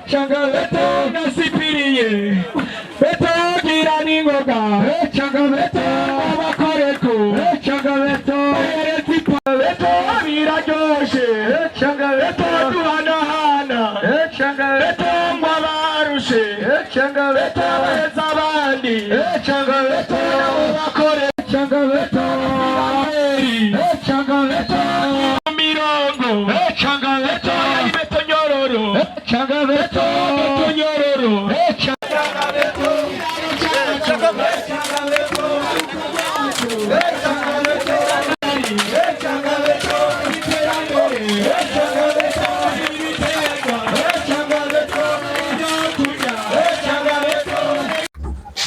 Changaleto nasipiriye beto girani ngoga changaleto abakoreko changaleto eretipa beto birajoshe changaleto duhanahana changaleto mwabarushe changaleto zabandi changaleto abakore changaleto changaleto mirongo changaleto beto nyororo changaleto nyororo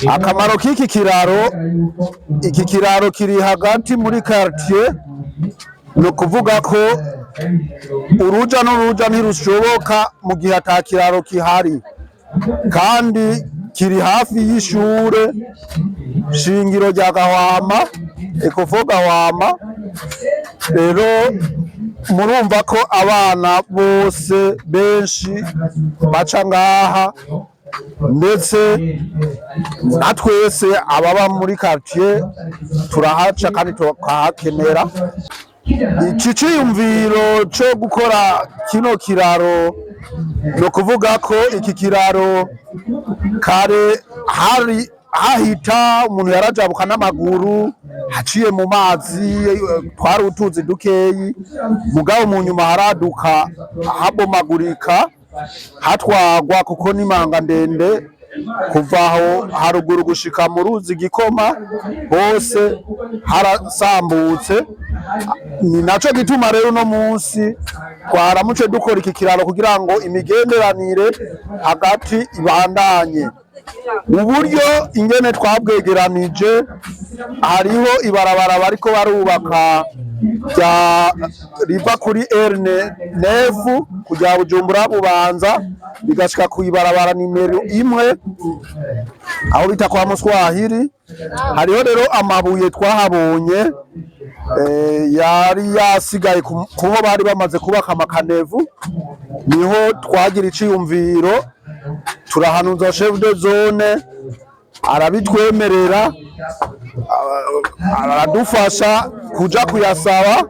akamaro k'iki kiraro, iki kiraro kiri hagati muri quartier, no kuvuga ko uruja n'uruja ntirushoboka mu gihe ata kiraro kihari, kandi kiri hafi y'ishure shingiro rya Gahwama, Ecofo Gahwama. Rero murumva ko abana bose benshi baca ngaha, ndetse na twese ababa muri quartier turahaca kandi tukahakenera. Iki ciyumviro cyo gukora kino kiraro, no kuvuga ko iki kiraro kare hari hahita umuntu yarajabuka n'amaguru haciye mu mazi, twari utuzi dukeyi, mugabo mu nyuma haraduka habomagurika hatwagwa kuko n'imanga ndende kuva aho haruguru gushika mu ruzi Gikoma hose harasambutse. Ni naco gituma rero no munsi twaramuce dukora iki kiraro kugira ngo imigenderanire hagati ibandanye. Uburyo ingene twabwegeranije, hariho ibarabara bariko barubaka riva kuri R9 kujya Bujumbura Bubanza bigashika ku ibarabara nimero 1 aho bita kwa Muswahili. Hariho rero amabuye twahabonye yari yasigaye kuho bari bamaze kubaka amakanevu, niho twagira iciyumviro turahanuza chef de zone arabitwemerera, aradufasha kuja kuyasaba.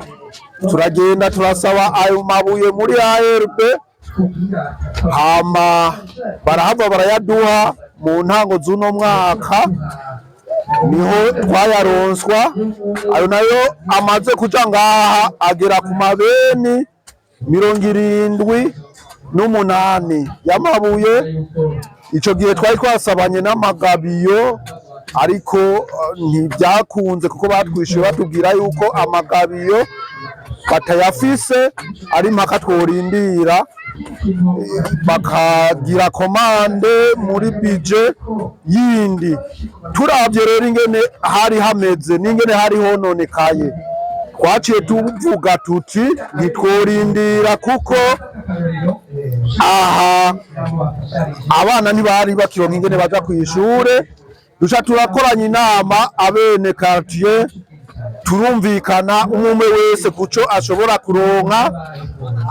Turagenda turasaba ayo mabuye muri ARB, hama barahava barayaduha mu ntango z'uno mwaka, niho twayaronswa. Ayo nayo amaze kuja ngaha agera ku mabeni 78 y'amabuye. Ico gihe twari twasabanye n'amagabiyo, ariko ntibyakunze kuko batwishuye batubwira yuko amagabiyo batayafise, ari mpaka tworindira bakagira komande muri budget yindi. Turavye rero ingene hari hameze n'ingene hari hononekaye, twaciye tuvuga tuti ntitworindira kuko aha abana ntibari bakironka ingene baja kw'ishure. Duca turakoranya inama abene quartier, turumvikana umwe wese kuco ashobora kuronka,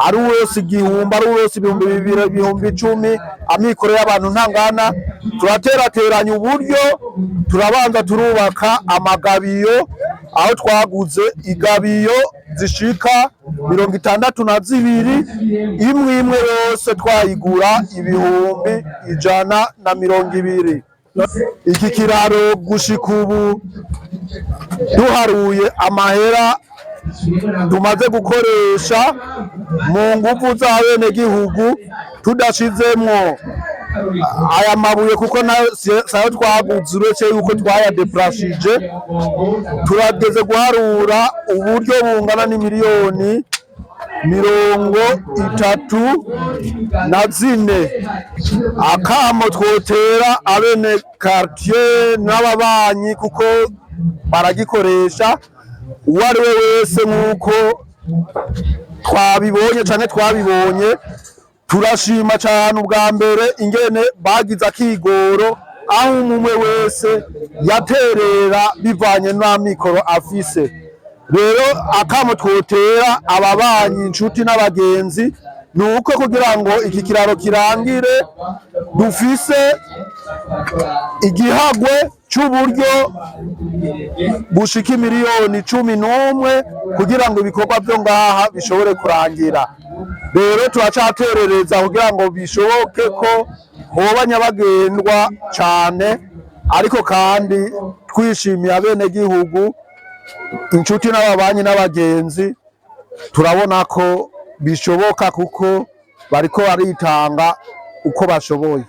ari wese 1000, ari wese 2000, 1010, amikoro y'abantu ntangana. Turaterateranya uburyo, turabanza turubaka amagabiyo, aho twaguze igabiyo zishika 62, imwe imwe yose twayigura 120. Iki kiraro gushika ubu duharuye amahera tumaze gukoresha mu nguvu z'abene gihugu, tudashizemwo aya mabuye kuko nayo sayo twaguze uretse yuko twayadeplashije turageze guharura uburyo bungana n'imiliyoni 34. Akamo twotera abene quartier n'ababanyi kuko baragikoresha uwari we wese nk'uko twabibonye turashima cyane ubwa mbere ingene bagize akigoro aho umwe wese yaterera bivanye n'amikoro afise. Rero akamo twotera ababanyi inshuti n'abagenzi nuko kugira ngo iki kiraro kirangire dufise igihagwe cy'uburyo bushika miliyoni 11 kugira ngo ibikorwa byo ngaha bishobore kurangira. Rero turacaterereza kugira ngo bishoboke ko hoba nyabagendwa cyane, ariko kandi twishimiye abene gihugu inshuti n'ababanyi n'abagenzi turabona ko bishoboka kuko bariko baritanga uko bashoboye.